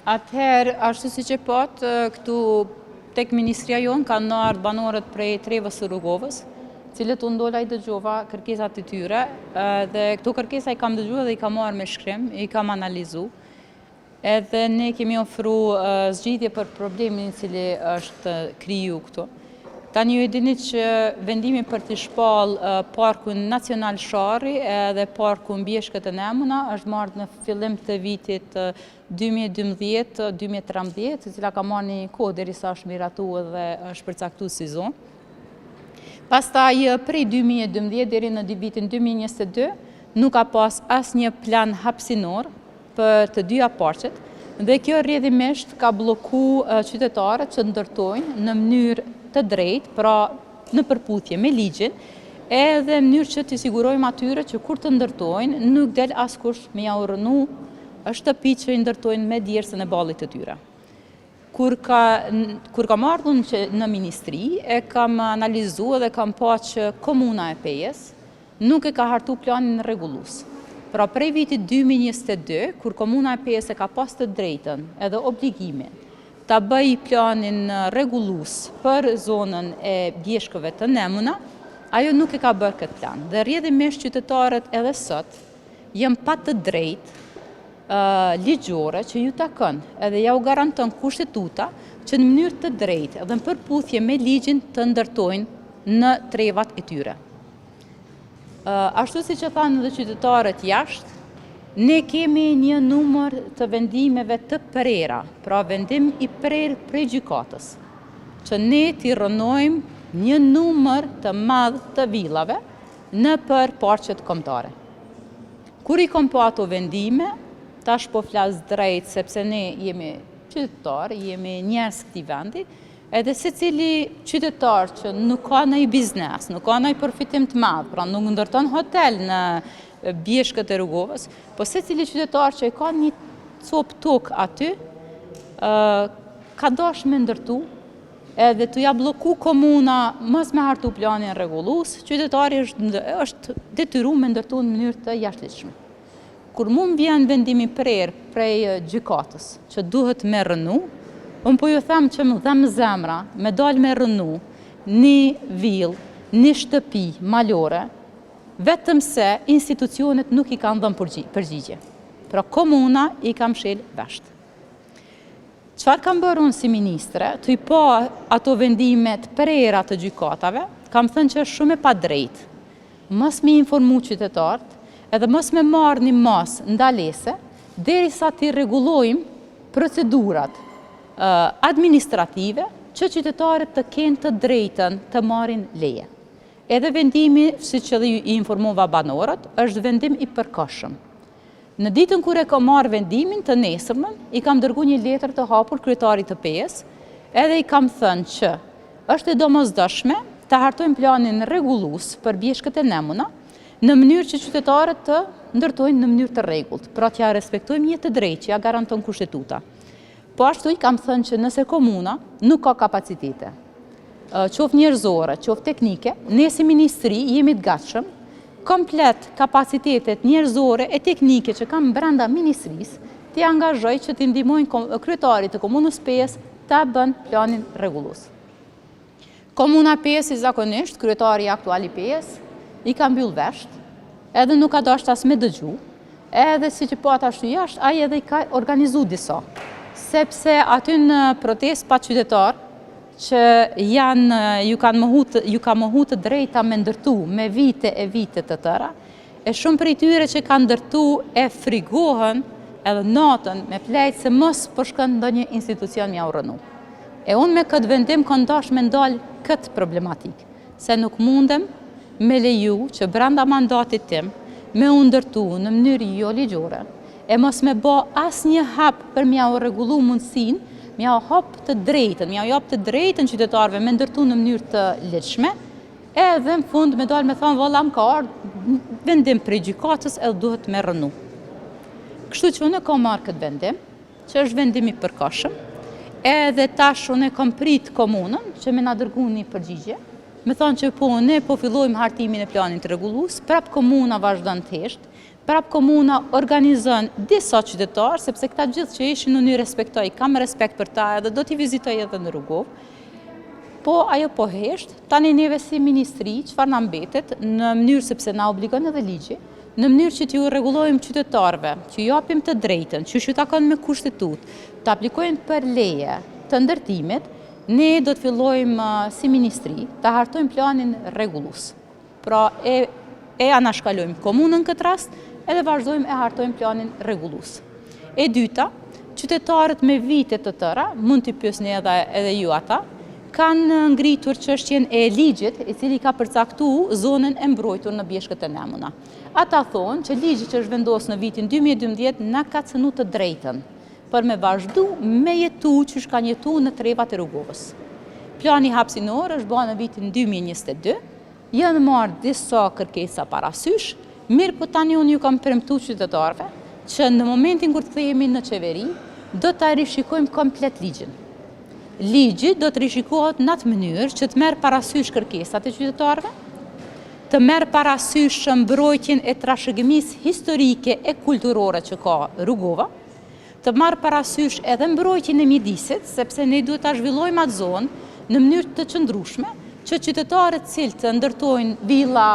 Atëherë, ashtu si që patë, këtu tek Ministria jonë kanë ardhur banorët prej Trevës së Rrugovës, cilët u ndola i dëgjova kërkesat e tyre, dhe këto kërkesa i kam dëgjuar dhe i kam marrë me shkrim, i kam analizu, edhe ne kemi ofru zgjidhje për problemin cili është kriju këtu. Tani ju e dini që vendimi për të shpallë Parkun Nacional Sharri edhe Parkun Bjeshkët e Nemuna është marrë në fillim të vitit 2012-2013, e cila ka marrë një kohë derisa është miratuar dhe është përcaktuar si zonë. Pastaj prej 2012 deri në vitin 2022 nuk ka pas asnjë plan hapësinor për të dyja parqet, dhe kjo rrjedhimisht ka bloku qytetarët që ndërtojnë në mënyrë të drejtë, pra në përputhje me ligjin, edhe në mënyrë që të sigurojmë atyre që kur të ndërtojnë nuk del askush me ja urrënu shtëpi që i ndërtojnë me djersën e ballit të tyre. Kur kam ardhur në ministri, e kam analizuar dhe kam pa që Komuna e Pejës nuk e ka hartu planin rregullues. Pra prej vitit 2022, kur Komuna e Pejës e ka pas të drejtën edhe obligimin ta bëj planin rregullues për zonën e Bjeshkëve të Nemuna, ajo nuk e ka bërë këtë plan. Dhe rrjedhimisht qytetarët edhe sot janë pa të drejtë ligjore që ju takon edhe ja u garanton kushtetuta që në mënyrë të drejtë edhe në përputhje me ligjin të ndërtojnë në trevat e tyre. Ashtu si që thanë edhe qytetarët jashtë, ne kemi një numër të vendimeve të prera, pra vendim i prerë prej gjykatës, që ne t'i rënojmë një numër të madh të villave në për parqet kombëtare. Kur i kom pa ato vendime, tash po flas drejt sepse ne jemi qytetarë, jemi njerëz këtij vendi, edhe secili qytetar që nuk ka ndonjë biznes, nuk ka ndonjë përfitim të madh, pra nuk ndërton hotel në Bjeshkët e Rrugovës, po secili qytetar që ka një copë tokë aty, ka dash me ndërtu, edhe të ja bloku komuna mos me hartu planin rregullues, qytetari është detyruar me ndërtu në mënyrë të jashtëligjshme. Kur mund vjen vendimi prerë prej gjykatës që duhet me rënu, unë po ju them që më dhem zemra me dal me rënu një villë, një shtëpi malore, vetëm se institucionet nuk i kanë dhënë përgjigje. Pra komuna i ka mshel vesht. Çfarë kam bërë unë si ministre, të i pa ato vendimet prera të gjykatave, kam thënë që është shumë e padrejtë. Mos me informu qytetarët, edhe mos me marrë një masë ndalese, derisa t'i rregullojmë procedurat administrative që qytetarët të kenë të drejtën të marrin leje. Edhe vendimi, si që dhe i informova banorët, është vendim i përkohshëm. Në ditën kur e kam marrë vendimin të nesërmen, i kam dërguar një letër të hapur kryetarit të Pejës, edhe i kam thënë që është e domosdoshme të hartojmë planin rregullues për Bjeshkët e Nemuna, në mënyrë që qytetarët të ndërtojnë në mënyrë të rregullt, pra t'ja respektojmë një të drejtë që ja garanton kushtetuta. Po ashtu i kam thënë që nëse komuna nuk ka kapacitete, qoftë njerëzore, qoftë teknike, ne si ministri jemi të gatshëm, komplet kapacitetet njerëzore e teknike që kam brenda ministrisë, t'i angazhoj që t'i ndihmojnë kryetarit të Komunës Pejës ta bën planin rregullues. Komuna Pejës i zakonisht, kryetari aktual i Pejës, i ka mbyll vesht, edhe nuk ka dashur as me dëgju, edhe si që po ashtu jashtë, ai edhe i ka organizu disa, sepse aty në protestë pa qytetar, që ju ka mohu të drejta me ndërtu me vite e vite të tëra, e shumë prej tyre që kanë ndërtu e frigohen edhe natën me plejtë se mos po shkon ndonjë institucion m'ja urrënu. E unë me këtë vendim kam dash me ndal këtë problematikë, se nuk mundem me leju që brenda mandatit tim me u ndërtu në mënyrë jo ligjore, e mos me bë asnjë hap për m'ja u rregullu mundësinë, m'ja jap të drejtën qytetarëve me ndërtu në mënyrë të lehtëshme, edhe në fund me dalë me thonë valla më ka ardhur vendim prej gjykatës edhe duhet me rënu. Kështu që unë kam marrë këtë vendim, që është vendim i përkohshëm, edhe tash unë kam prit komunën që më na dërguan një përgjigje, me thonë që po ne po fillojmë hartimin e planit rregullues, prap komuna vazhdon të heshtë, Prap komuna organizon disa qytetarë, sepse këta gjithë që ishin unë i respektoj, kam respekt për ta edhe do t'i vizitoj edhe në Rugov. Po ajo po hesht, tani neve si ministri, çfarë na mbetet, në mënyrë sepse na obligon edhe ligji, në mënyrë që t'ju rregullojmë qytetarëve, që ju japim të drejtën, që ju takon me kushtetut, të aplikojnë për leje të ndërtimit, ne do të fillojmë si ministri të hartojmë planin rregullues. Pra e anashkalojmë komunën këtë rast, edhe vazhdojmë e hartojmë planin rregullues. E dyta, qytetarët me vite të tëra, mund t'i pyesni edhe ju ata, kanë ngritur çështjen e ligjit, i cili ka përcaktuar zonën e mbrojtur në Bjeshkët e Nemuna. Ata thonë që ligji që është vendosur në vitin 2012 na ka cënu të drejtën për me vazhdu me jetu që kanë jetu në trevat e Rugovës. Plani hapësinor është bërë në vitin 2022, janë marrë disa kërkesa parasysh, mirë po tani unë ju kam premtu qytetarëve që në momentin kur të kthehemi në qeveri, do ta rishikojmë komplet ligjin. Ligji do të rishikohet në atë mënyrë që të merr parasysh kërkesat e qytetarëve, të merr parasysh mbrojtjen e trashëgimisë historike e kulturore që ka Rugova, të marr parasysh edhe mbrojtjen e mjedisit, sepse ne duhet ta zhvillojmë atë zonë në mënyrë të qëndrueshme, që qytetarët cilë të ndërtojnë villa,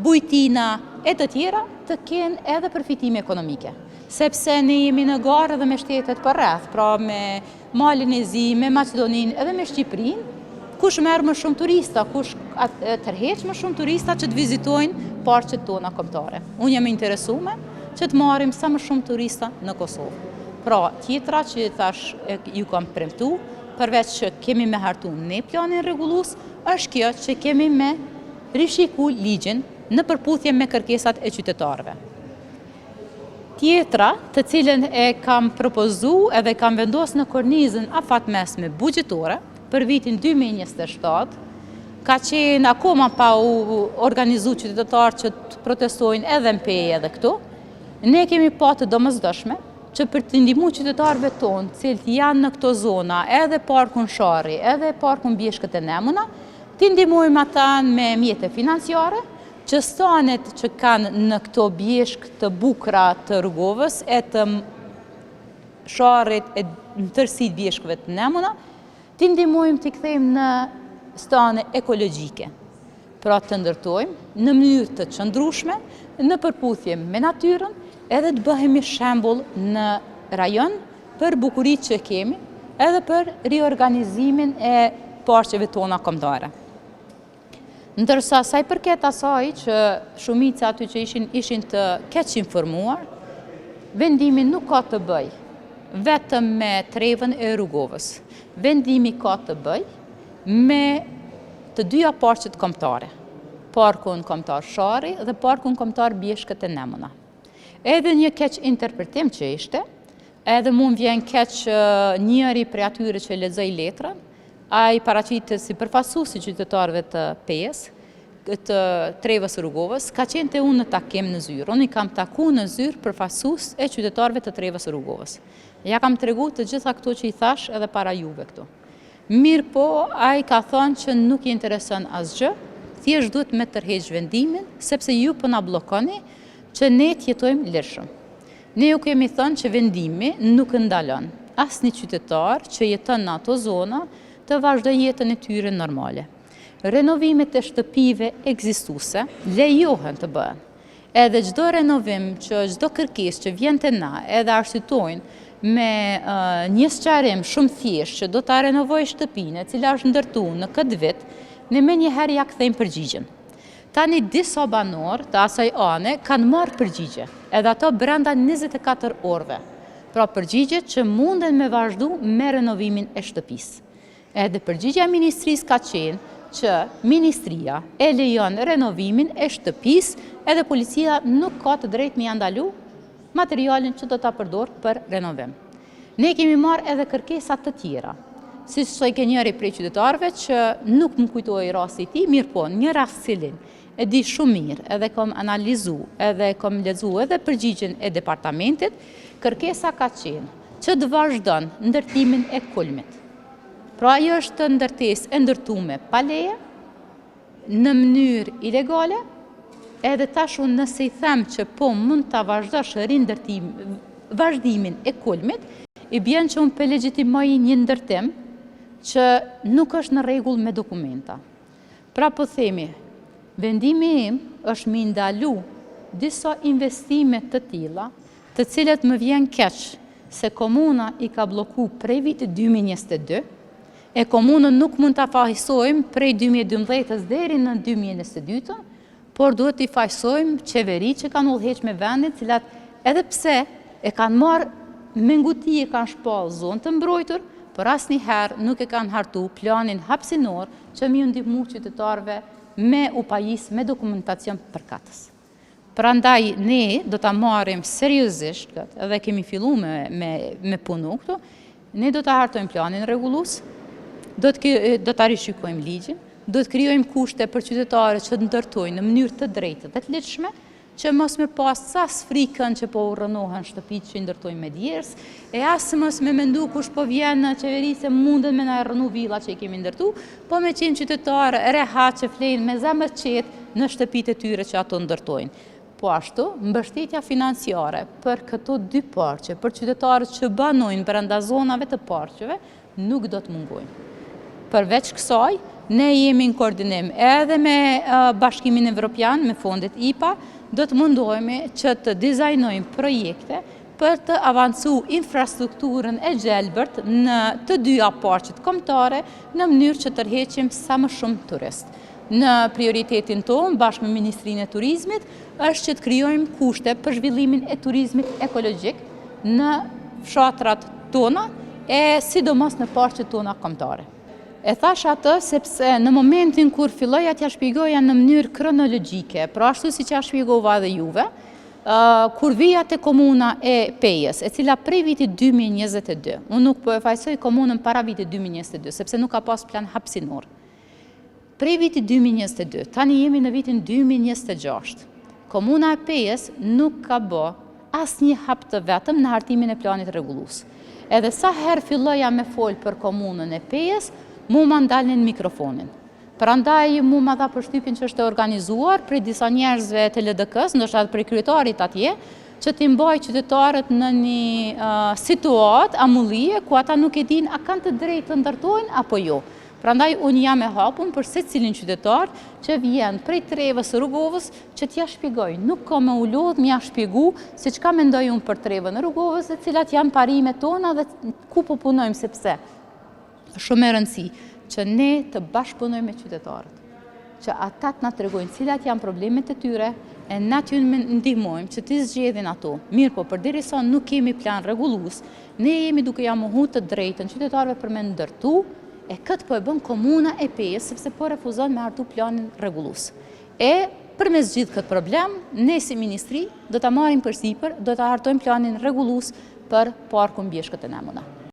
bujtina e të tjera të kenë edhe përfitime ekonomike. Sepse ne jemi në garë edhe me shtetet për rreth, pra me Malin e Zi, me Maqedoninë edhe me Shqipërinë, kush merr më shumë turista, kush tërheq më shumë turista që të vizitojnë parqet tona kombëtare. Unë jam interesuar që të marrim sa më shumë turista në Kosovë. Pra, tjetra që thash ju kam premtu, përveç që kemi me hartu ne planin rregullues, është kjo që kemi me rishiku ligjin në përputhje me kërkesat e qytetarëve. Tjetra, të cilën e kam propozu edhe kam vendos në kornizën afatmesme buxhetore për vitin 2027, ka qenë akoma pa u organizu qytetarë që të protestojnë edhe në peje edhe këtu, ne kemi pa të domosdoshme që për të ndihmu qytetarëve tonë, cilët janë në këto zona, edhe parkun Sharri, edhe parkun Bjeshkët e Nemuna, të ndihmojmë ata me mjete financiare, që stanet që kanë në këto bjeshk të bukura të Rugovës, e të Sharrit, e në tërësit bjeshkëve të Nemuna, të ndihmojmë të kthejmë në stane ekologjike. Pra të ndërtojmë në mënyrë të qëndrueshme, në përputhje me natyrën, edhe të bëhemi shembull në rajon për bukuritë që kemi, edhe për riorganizimin e parqeve tona kombëtare. Ndërsa sa i përket asaj që shumica aty që ishin të keq informuar, vendimi nuk ka të bëj vetëm me trevën e Rugovës. Vendimi ka të bëj me të dyja parqet kombëtare, parkun kombëtar Sharri dhe parkun kombëtar Bjeshkët e Nemuna. Edhe një keq interpretim që ishte, edhe mund vjen keq njëri prej atyre që lexoi letrën, ai paraqitet si përfaqësues i qytetarëve të pejes, të trevës Rugovës, ka qenë te unë në takim në Zyrë. Unë i kam taku në Zyrë përfaqësues e qytetarëve të trevës Rugovës. Ja kam tregu të gjitha këto që i thash edhe para juve këtu. Mirë po, ai ka thënë që nuk i intereson asgjë, thjesht duhet me tërheq vendimin, sepse ju po na bllokoni që ne të jetojmë lirshëm. Ne ju kemi thënë që vendimi nuk ndalon asnjë qytetar që jeton në ato zona të vazhdojë jetën e tyre normale. Renovimet e shtëpive ekzistuese lejohen të bëhen. Edhe çdo renovim, çdo kërkesë që vjen te na, edhe arsytojnë me një sqarim shumë thjesht që do ta renovoj shtëpinë e cila është ndërtuar në këtë vit, ne menjëherë ja kthejmë përgjigjen. Tani disa banorë të asaj ane kanë marrë përgjigje, edhe ato brenda 24 orëve. Pra përgjigje që munden me vazhdu me renovimin e shtëpisë. Edhe përgjigja e ministrisë ka qenë që ministria e lejon renovimin e shtëpisë, edhe policia nuk ka të drejtë me ndalu materialin që do ta përdor për renovim. Ne kemi marrë edhe kërkesa të tjera, si soi ke njëri prej qytetarëve që nuk më kujtoi rasti i tij, mirë po, një rast cilin e di shumë mirë, edhe kam analizu, edhe kam lexu edhe përgjigjen e departamentit, kërkesa ka qenë që të vazhdon ndërtimin e kulmit. Pra ajo është ndërtesë e ndërtuar pa leje, në mënyrë ilegale, edhe tash unë nëse i them që po mund të vazhdosh vazhdimin e kulmit, i bjen që unë për legjitimoj një ndërtim që nuk është në rregull me dokumenta. Pra po themi, vendimi im është mi ndalu disa investime të tilla, të cilët më vjen keq se komuna i ka bloku prej vitit 2022, e komunën nuk mund të fajsojmë prej 2012 deri në 2022, por duhet të fajsojmë qeveri që kanë udhëheq me vendit, cilat edhe pse e kanë marrë me nguti e kanë shpallë zonë të mbrojtur, por asnjëherë nuk e kanë hartu planin hapësinor që mi ndihmu qytetarëve me u pajis me dokumentacion përkatës. Prandaj ne do ta marrim seriozisht këtë, edhe kemi filluar me punu këtu, ne do ta hartojmë planin rregullues, do ta rishikojmë ligjin, do të krijojmë kushte për qytetarët që të ndërtojnë në mënyrë të drejtë dhe të lehtëshme, që mos me pas as frikën që po urrënohen shtëpitë që i ndërtojnë me djerës, e as mos me mendu kush po vjen në qeveri se mundet me na rënu villa që i kemi ndërtu, po me qenë qytetarë rehat që flenë me zemër të qetë në shtëpitë e tyre që ato ndërtojnë. Po ashtu, mbështetja financiare për këto dy parqe, për qytetarët që banojnë brenda zonave të parqeve, nuk do të mungojnë. Përveç kësaj, ne jemi në koordinim edhe me Bashkimin Evropian, me fondet IPA, do të mundohemi që të dizajnojmë projekte për të avancu infrastrukturën e gjelbërt në të dyja parqet kombëtare në mënyrë që tërheqim sa më shumë turist. Në prioritetin tonë, bashkë me Ministrinë e Turizmit, është që të krijojmë kushte për zhvillimin e turizmit ekologjik në fshatrat tona e sidomos në parqet tona kombëtare. E thash atë sepse në momentin kur filloja t'ja shpjegoja në mënyrë kronologjike, pra ashtu si që ja shpjegova dhe juve, kur vija te komuna e Pejës, e cila prej vitit 2022, unë nuk po e fajsoj komunën para vitit 2022, sepse nuk ka pas plan hapësinor. Prej vitit 2022, tani jemi në vitin 2026. Komuna e Pejës nuk ka bë asnjë hap të vetëm në hartimin e planit rregullues. Edhe sa herë filloja me fol për komunën e Pejës, mu ma ndalnin mikrofonin. Prandaj mu ma dha përshtypjen që është organizuar prej disa njerëzve të LDK-s, ndoshta edhe prej kryetarit atje, që t'i mbaj qytetarët në një situatë amullie ku ata nuk e din a kanë të drejtë të ndërtojnë apo jo. Prandaj unë jam e hapur për secilin qytetar që vjen prej Trevës së Rrugovës që t'ja shpjegoj. Nuk ka me u lodh m'ja shpjegu se çka mendoj unë për Trevën e Rrugovës dhe cilat janë parimet tona dhe ku po punojmë sepse shumë e rëndësi që ne të bashkëpunojmë me qytetarët, që ata të na tregojnë cilat janë problemet e tyre, e na t'ju ndihmojmë që t'i zgjedhin ato. Mirë po, përderisa nuk kemi plan rregullues, ne jemi duke ja mohu të drejtën qytetarëve për me ndërtu, e këtë po e bën komuna e Pejës, sepse po refuzon me hartu planin rregullues. E përmes gjithë këtë problem, ne si ministri do ta marrim përsipër, do ta hartojmë planin rregullues për parkun Bjeshkët e Nemuna.